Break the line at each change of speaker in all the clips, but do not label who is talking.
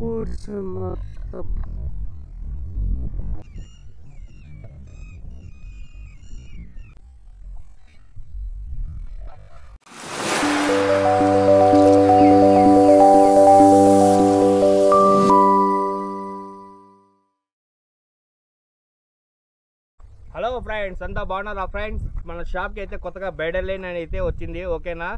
పూడ్చి మొత్తం
hello friends, అంతా బాగున్నారా ఫ్రెండ్స్? మన షాప్కి అయితే కొత్తగా బైడర్ లైన్ అని అయితే వచ్చింది, ఓకేనా?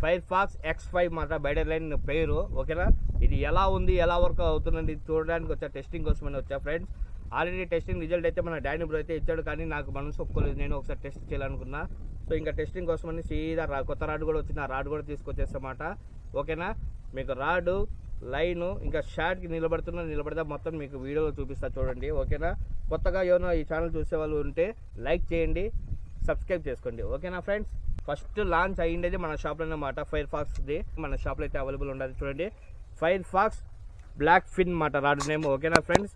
ఫైర్ ఫాక్స్ X5 మాట బైడర్ లైన్ పేరు, ఓకేనా? ఇది ఎలా ఉంది, ఎలా వర్క్ అవుతుందని చూడడానికి వచ్చా, టెస్టింగ్ కోసమని వచ్చా ఫ్రెండ్స్. ఆల్రెడీ టెస్టింగ్ రిజల్ట్ అయితే మన డానీ బ్రో అయితే ఇచ్చాడు, కానీ నాకు మనసు ఒప్పుకోలేదు. నేను ఒకసారి టెస్ట్ చేయాలనుకున్నా. సో ఇంకా టెస్టింగ్ కోసమని సీదా కొత్త రాడ్ కూడా వచ్చింది, ఆ రాడ్ కూడా తీసుకొచ్చేస్తామాట, ఓకేనా? మీకు రాడు లైను ఇంకా షార్ట్కి నిలబడితే మొత్తం మీకు వీడియోలో చూపిస్తా చూడండి, ఓకేనా? కొత్తగా ఎవరైనా ఈ ఛానల్ చూసే వాళ్ళు ఉంటే లైక్ చేయండి, సబ్స్క్రైబ్ చేసుకోండి, ఓకేనా ఫ్రెండ్స్? ఫస్ట్ లాంచ్ అయ్యిండేది మన షాప్లో అన్నమాట, ఫైర్ ఫాక్స్ది. మన షాప్లో అయితే అవైలబుల్ ఉండదు చూడండి. ఫైర్ ఫాక్స్ బ్లాక్ ఫిన్ మాట రాడ్ నేమ్, ఓకేనా ఫ్రెండ్స్?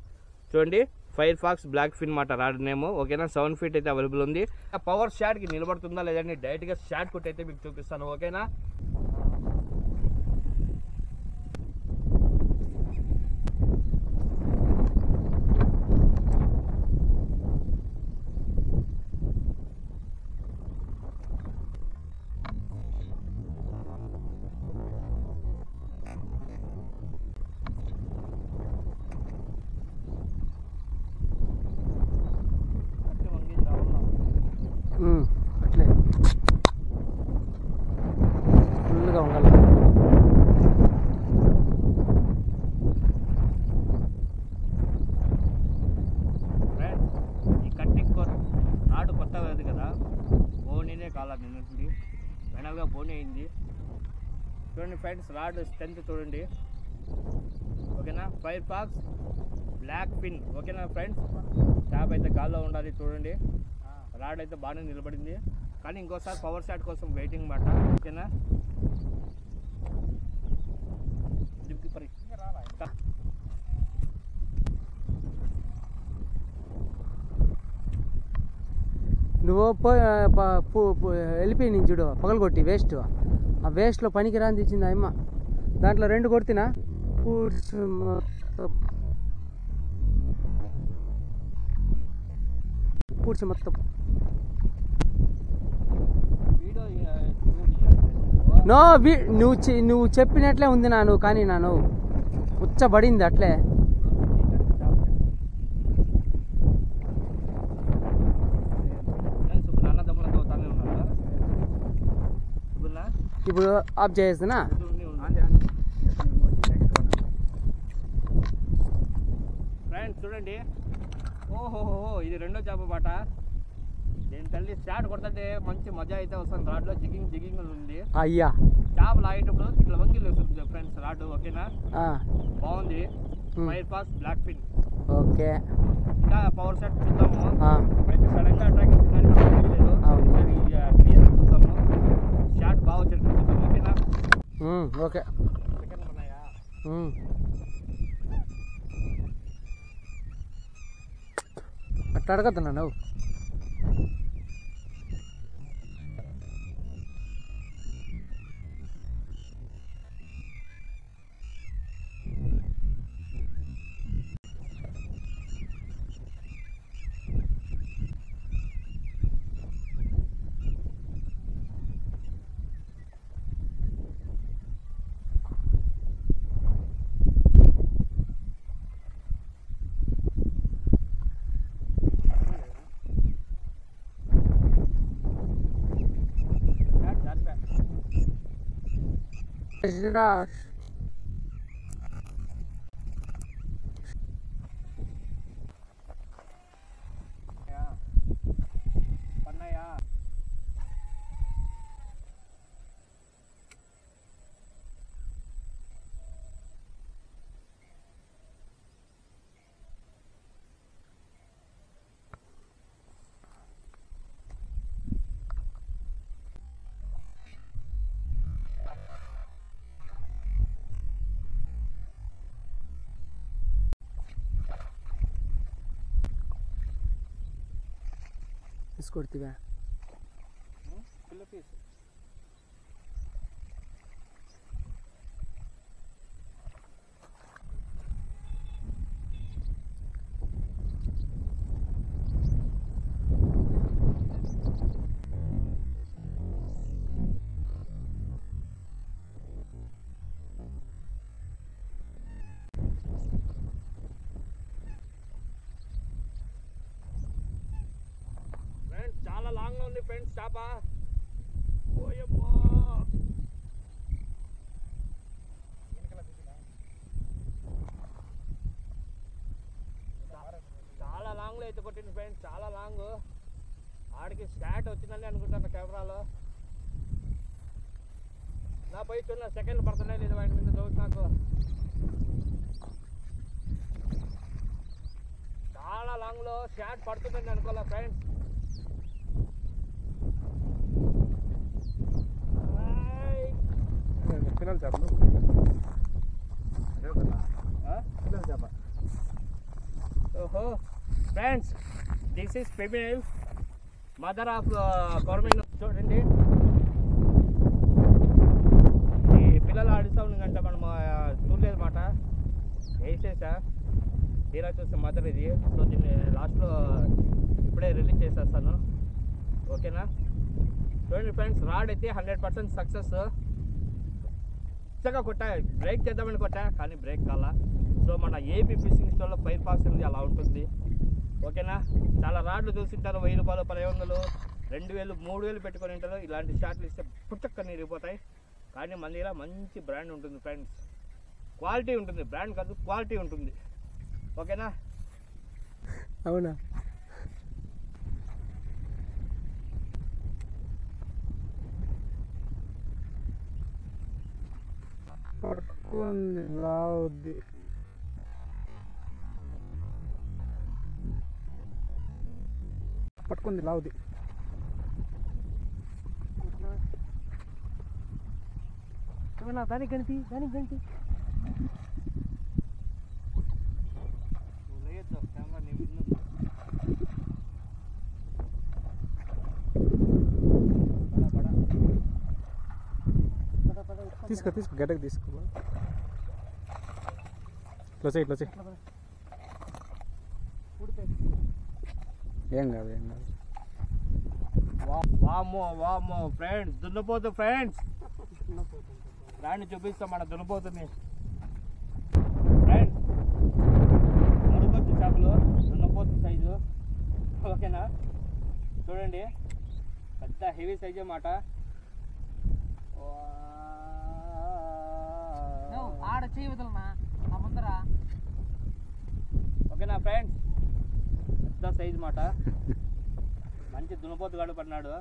చూడండి, ఫైర్ ఫాక్స్ బ్లాక్ ఫిన్ మాట రాడ్ నేమ్, ఓకేనా? 7 ఫీట్ అయితే అవైలబుల్ ఉంది. పవర్ షాట్కి నిలబడుతుందా లేదంటే డైరెక్ట్గా షాట్ కొట్టి అయితే మీకు చూపిస్తాను, ఓకేనా?
అట్లే ఫుల్గా ఉండాలి.
ఈ కట్టింగ్ రాడు కొత్తగా లేదు కదా, బోనీనే కాలేదు నిన్నటి ఫైనల్గా బోనీ అయింది. చూడండి ఫ్రెండ్స్, రాడ్ స్ట్రెంత్ చూడండి, ఓకేనా? ఫైర్ ఫాక్స్ బ్లాక్ పిన్, ఓకేనా ఫ్రెండ్స్? ట్యాప్ అయితే గాల్లో ఉండాలి చూడండి. రాడ్ అయితే బాగానే నిలబడింది, కానీ ఇంకోసారి పవర్ షాట్ కోసం వెయిటింగ్ మాట, ఓకేనా?
నువ్వు వెళ్ళిపోయి నేను చూడు పగలగొట్టి వేస్ట్, ఆ వేస్ట్లో పనికి రాని తెచ్చింది అమ్మ. దాంట్లో 2 కొడుతున్నా పూడ్చి మొత్తం నో నువ్వు చెప్పినట్లే ఉంది నాను, కానీ నాను ఉచ్చబడింది అట్లే. ఇప్పుడు ఆఫ్ చేస్తున్నా.
ఫ్రెండ్స్ చూడండి, ఓహోహో ఇది రెండో చేప పాట. నేను తల్లి స్టార్ట్ కొడుతుంటే మంచి మజా అయితే వస్తుంది. రాడ్లో జిగింగ్ ఉంది.
అయ్యా
చేప లాగేటప్పుడు ఇట్లా వంగిలు వస్తుంది ఫ్రెండ్స్ రాడ్, ఓకేనా? బాగుంది. ఫైర్ ఫాక్స్ బ్లాక్ ఫిన్,
ఓకే.
ఇంకా పవర్ షాట్ చూద్దాము. అయితే సడన్గా అట్రాక్షన్ క్లియర్ చూద్దాము. షాట్ బాగా వచ్చేట్టు చూద్దాం, ఓకేనా?
ఓకే. అట్లా అడగద్దున్నా నువ్వు.
పన్నయ్యా
తీసుకొಡ್ತೀವಿ.
ಕಿಲೋ ಪೀಸ್ ఫ్రెండ్స్ చేప. ఓయమ్మా చాలా లాంగ్లో అయితే కొట్టింది ఫ్రెండ్స్, చాలా లాంగ్. ఆడికి స్టార్ట్ వచ్చిందని అనుకుంటాను కెమెరాలో. నా పోయి చూడ సెకండ్లు పడుతున్నాయి లేదు వాటి మీద డౌట్ నాకు. చాలా లాంగ్లో షాట్ పడుతుందని అనుకోలే ఫ్రెండ్స్.
పిల్లల చేపలు పిల్లల చేప.
ఓహో friends, this is feminine mother of government. చూడండి ఈ పిల్లలు ఆడిస్తూ ఉందంటే మనం చూడలేదు మాట వేసేసా. తీరా చూస్తే మదర్ ఇది. సో దీన్ని లాస్ట్లో ఇప్పుడే రిలీజ్ చేసేస్తాను. ఓకేనా? చూడండి ఫ్రెండ్స్, రాడ్ అయితే 100% సక్సెస్. చక్కగా కొట్టా, బ్రేక్ చేద్దామని కొట్టా కానీ బ్రేక్ కాలా. సో మన ఏపీ ఫిషింగ్ స్టోర్లో ఫైర్ ఫాక్స్ అనేది అలా ఉంటుంది. ఓకేనా? చాలా రాడ్లు చూసింటారు, 1000 రూపాయలు, 500, 2000, 3000 పెట్టుకొని ఉంటారు. ఇలాంటి షాట్లు ఇస్తే పుట్టక్కని ఇరిగిపోతాయి. కానీ మన దగ్గర మంచి బ్రాండ్ ఉంటుంది ఫ్రెండ్స్, క్వాలిటీ ఉంటుంది. బ్రాండ్ కాదు, క్వాలిటీ ఉంటుంది. ఓకేనా?
అవునా?
పట్టుకుంది లావుద్ది. పట్టుకుంది లావుద్ది.
దానికి గణితి, దానికి గణితి.
తీసుకో తీసుకో, గడ్డకు తీసుకో. ఇట్లా చేయి, ఇట్లా చేయి. ఏం కాదు, ఏం కాదు.
వామ్మో వామ్మో ఫ్రెండ్స్, దున్నపోతు ఫ్రెండ్స్. రాండి చూపిస్తాం మన దున్నపోతుంది ఫ్రెండ్స్. మురుగొద్దు చేపలు, దున్నపోతు సైజు. ఓకేనా? చూడండి, పెద్ద హెవీ సైజు అన్నమాట.
ఆడ చేయి వదలనా ఆ ముందర.
ఓకేనా ఫ్రెండ్స్, పెద్ద సైజు మాట. మంచి దున్నపోతుగాడు పడినాడు.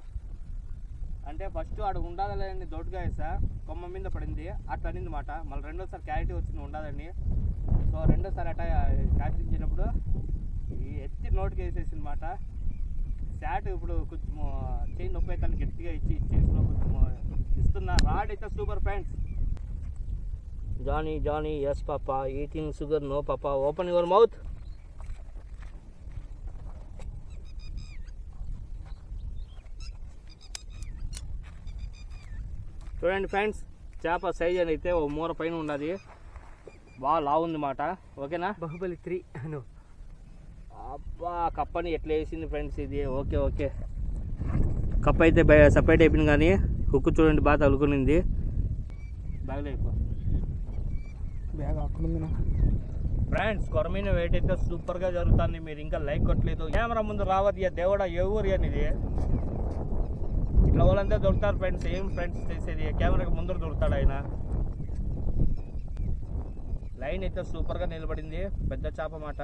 అంటే ఫస్ట్ ఆడు ఉండాలని దొడ్డుగా వేసా, కొమ్మ మీద పడింది, అట్లా అనింది మాట. మళ్ళీ రెండోసారి క్యారెట్ వచ్చింది ఉండాలని. సో రెండోసారి అట్లా క్యాచించినప్పుడు ఈ ఎత్తి నోటికి వేసేసింది మాట. శాట్ ఇప్పుడు కొంచెం చేయి నొప్పి అయితే గట్టిగా ఇచ్చేసిన కొంచెం ఇస్తున్నా. రాడ్ అయితే super friends. Johnny Johnny yes papa, eating sugar no papa, open your mouth. చూడండి ఫ్రెండ్స్, చేప సైజ్ అని అయితే ఓ మూర పైన ఉన్నది, బాగా లావుంది మాట. ఓకేనా?
బాహుబలి 3 అను.
అబ్బా, కప్పని ఎట్లా వేసింది ఫ్రెండ్స్ ఇది. ఓకే ఓకే, కప్ప అయితే సపరేట్ అయిపోయింది కానీ హుక్కు చూడండి బాగా తగులుకునింది. బ్యాగ్లో అయిపో
బ్యాగ్ అక్కడుంది నా
ఫ్రెండ్స్. కొరమైన వెయిట్ అయితే సూపర్గా జరుగుతుంది. మీరు ఇంకా లైక్ కొట్టలేదు, కెమెరా ముందు రావద్దు దేవుడా, ఎవరు అనేది. ఇట్లా వాళ్ళంతా దొరుకుతారు ఫ్రెండ్స్. ఏం ఫ్రెండ్స్ చేసేది, కెమెరాకి ముందర దొరుకుతాడు ఆయన. లైన్ అయితే సూపర్గా నిలబడింది, పెద్ద చేప మాట.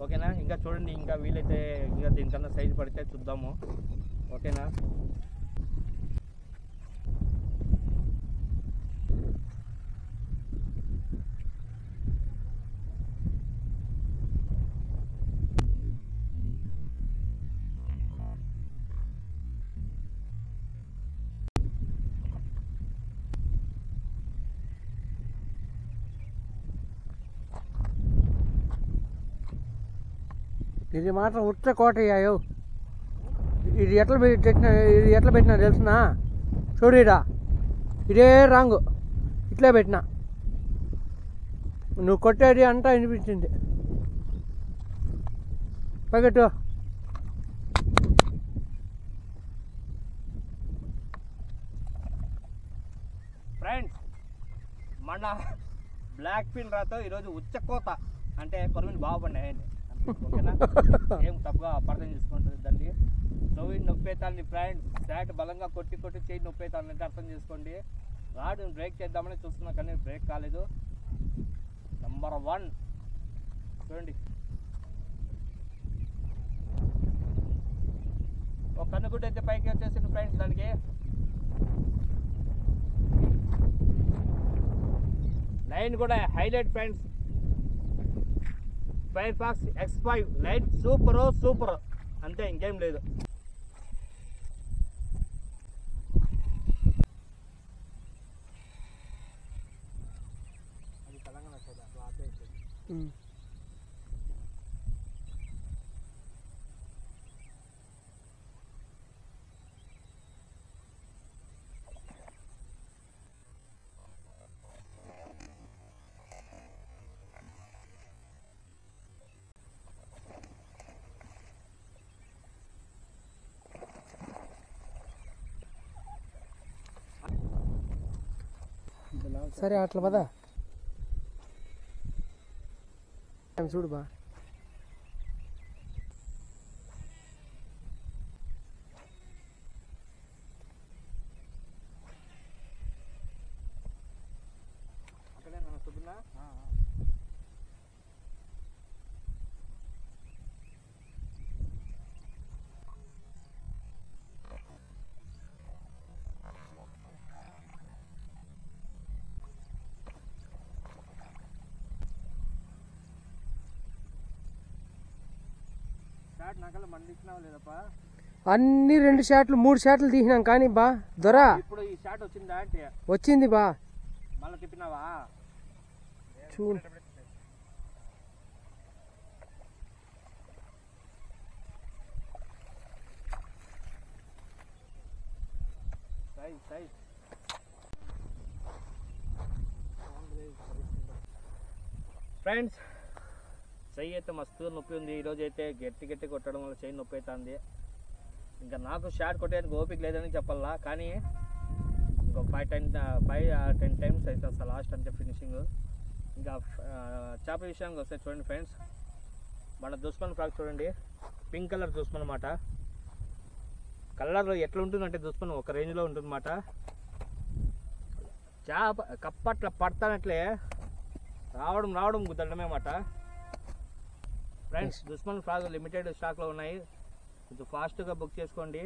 ఓకేనా? ఇంకా చూడండి, ఇంకా వీలైతే ఇంకా దీనికన్నా సైజు పడితే చూద్దాము. ఓకేనా?
ఇది మాత్రం ఉత్త కోట అయ్యాయో. ఇది ఎట్లా పెట్టినా తెలుసునా? చూడిరా, ఇదే రాంగు ఇట్లా పెట్టినా. నువ్వు కొట్టేది అంతా వినిపించింది. పగట్టు.
ఫ్రెండ్స్, మన బ్లాక్ ఫిన్ రాతో ఈరోజు ఉచ్చకోత అంటే కొరమీను బాగుపడినాయండి. ఓకేనా ఏం తప్పుగా అపార్థం చేసుకుంటుంది దాన్ని చెవి నొప్పేతాన్ని ఫ్రెండ్స్ షాట్ బలంగా కొట్టి కొట్టి చేయి నొప్పేతాన్ని అంటే అర్థం చేసుకోండి రాడ్ బ్రేక్ చేద్దామని చూస్తున్నా కానీ బ్రేక్ కాలేదు నంబర్ 1 చూడండి ఒక కన్నుగుడ్డ అయితే పైకి వచ్చేసింది ఫ్రెండ్స్ దానికి లైన్ కూడా highlight friends Firefox X5 light super అంతే ఇంకేం లేదు అది తెలంగాణ సైడ్ అట్లా ఆపేసి
సరే అట్లా పదా చూడు బా
అక్కడే నా సుబ్బున్నా షాట్ నాకల్లా మండిచ్చినావు లేదప్పా
అన్ని 2 షాట్లు 3 షాట్లు తీసినాం కానీ బా దొరా
ఇప్పుడు ఈ షాట్ వచ్చిందా అంటే
వచ్చింది బా
మళ్ళీ తిప్పినావా
చూడు
సైజ్ ఫ్రెండ్స్ చెయ్యి అయితే మస్తు నొప్పి ఉంది ఈరోజు అయితే గట్టి కొట్టడం వల్ల చెయ్యి నొప్పి అవుతుంది ఇంకా నాకు షాట్ కొట్టేందుకు ఓపిక లేదని చెప్పాలా కానీ ఇంకో 5-10 టైమ్స్ అయితే వస్తా లాస్ట్ అంతే ఫినిషింగ్ ఇంకా చేప విషయానికి వస్తే చూడండి ఫ్రెండ్స్ మన దుస్మన్ ఫ్రాక్ చూడండి పింక్ కలర్ దుస్మన్ అన్నమాట కలర్ ఎట్లా ఉంటుందంటే దుస్మన్ ఒక రేంజ్లో ఉంటుందన్నమాట చేప కప్పట్ల పడతానట్లే రావడం గుద్దడమే మాట ఫ్రెండ్స్ దుస్మన్ ఫ్రాగ్ లిమిటెడ్ స్టాక్లో ఉన్నాయి కొంచెం ఫాస్ట్గా బుక్ చేసుకోండి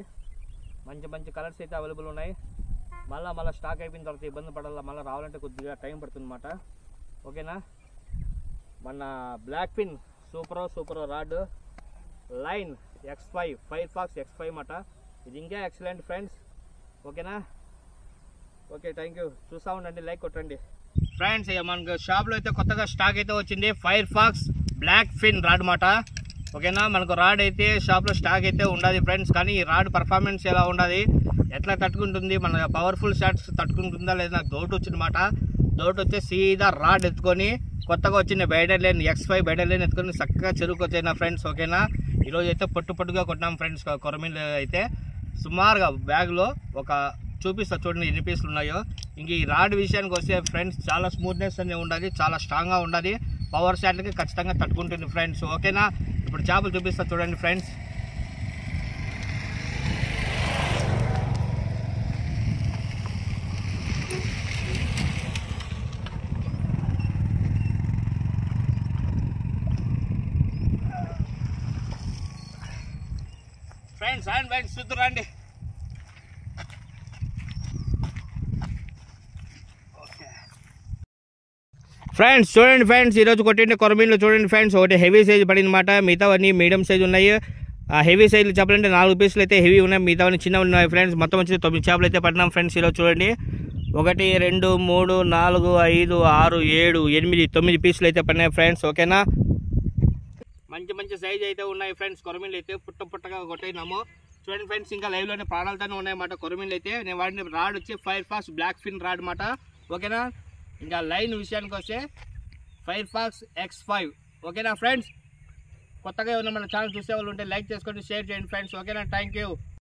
మంచి కలర్స్ అయితే అవైలబుల్ ఉన్నాయి మళ్ళీ స్టాక్ అయిపోయిన తర్వాత ఇబ్బంది పడాలి మళ్ళీ రావాలంటే కొద్దిగా టైం పడుతుంది అన్నమాట ఓకేనా మన black pin super rod line X5 Firefox X5 అన్నమాట ఇది ఇంకా ఎక్సలెంట్ ఫ్రెండ్స్ ఓకేనా ఓకే థ్యాంక్ యూ చూస్తూ ఉండండి లైక్ కొట్టండి ఫ్రెండ్స్ ఇక మనకు షాప్లో అయితే కొత్తగా స్టాక్ అయితే వచ్చింది ఫైర్ఫాక్స్ బ్లాక్ ఫిన్ రాడ్ మాట ఓకేనా మనకు రాడ్ అయితే షాప్లో స్టాక్ అయితే ఉండదు ఫ్రెండ్స్ కానీ ఈ రాడ్ పర్ఫార్మెన్స్ ఎలా ఉండదు ఎట్లా తట్టుకుంటుంది మన పవర్ఫుల్ షాట్స్ తట్టుకుంటుందా లేదా నాకు డౌట్ వచ్చిందన్నమాట డౌట్ వచ్చే సీదా రాడ్ ఎత్తుకొని కొత్తగా వచ్చిన బైడర్ లైన్ X5 బైడర్ లైన్ ఎత్తుకొని చక్కగా చెరుకు వచ్చాయి ఫ్రెండ్స్ ఓకేనా ఈరోజు అయితే పొట్టుగా కొట్టినాం ఫ్రెండ్స్ కొరమీలు అయితే సుమారుగా బ్యాగ్లో ఒక చూపిస్తా చూడండి ఎన్ని పీసులు ఉన్నాయో ఇంక ఈ రాడ్ విషయానికి వస్తే ఫ్రెండ్స్ చాలా స్మూత్నెస్ అనేది ఉండాలి చాలా స్ట్రాంగ్గా ఉండాలి పవర్ షాట్లకి ఖచ్చితంగా తట్టుకుంటుంది ఫ్రెండ్స్ ఓకేనా ఇప్పుడు చేపలు చూపిస్తా చూడండి ఫ్రెండ్స్ ఫ్రెండ్స్ చూద్దురండి ఫ్రెండ్స్ చూడండి ఫ్రెండ్స్ ఈరోజు కొట్టిండే కొరమీన్లో చూడండి ఫ్రెండ్స్ ఒకటి హెవీ సైజ్ పడిందన్నమాట మిగతావన్నీ మీడియం సైజ్ ఉన్నాయి హెవీ సైజులు చేపలంటే 4 పీసులు అయితే హెవీ ఉన్నాయి మిగతావన్నీ చిన్నవి ఉన్నాయి ఫ్రెండ్స్ మొత్తం వచ్చి 9 చేపలు అయితే పడినాం ఫ్రెండ్స్ ఈరోజు చూడండి 1 2 3 4 5 6 7 8 9 పీసులు అయితే పడినాయి ఫ్రెండ్స్ ఓకేనా మంచి సైజ్ అయితే ఉన్నాయి ఫ్రెండ్స్ కొరమీన్లు అయితే పుట్టగా కొట్టేనాము చూడండి ఫ్రెండ్స్ ఇంకా లైవ్లోనే ప్రాణాలతోనే ఉన్నాయన్నమాట కొరమీన్లు అయితే నేను వాడిన రాడ్ వచ్చి ఫైర్ఫాక్స్ బ్లాక్ ఫిన్ రాడ్ అన్నమాట ఓకేనా ఇంకా లైన్ విషయానికి వస్తే ఫైర్ఫాక్స్ X5 ఓకేనా ఫ్రెండ్స్ కొత్తగా ఏమన్నా మన ఛానల్ చూసే వాళ్ళు ఉంటే లైక్ చేసుకోండి షేర్ చేయండి ఫ్రెండ్స్ ఓకేనా థ్యాంక్ యూ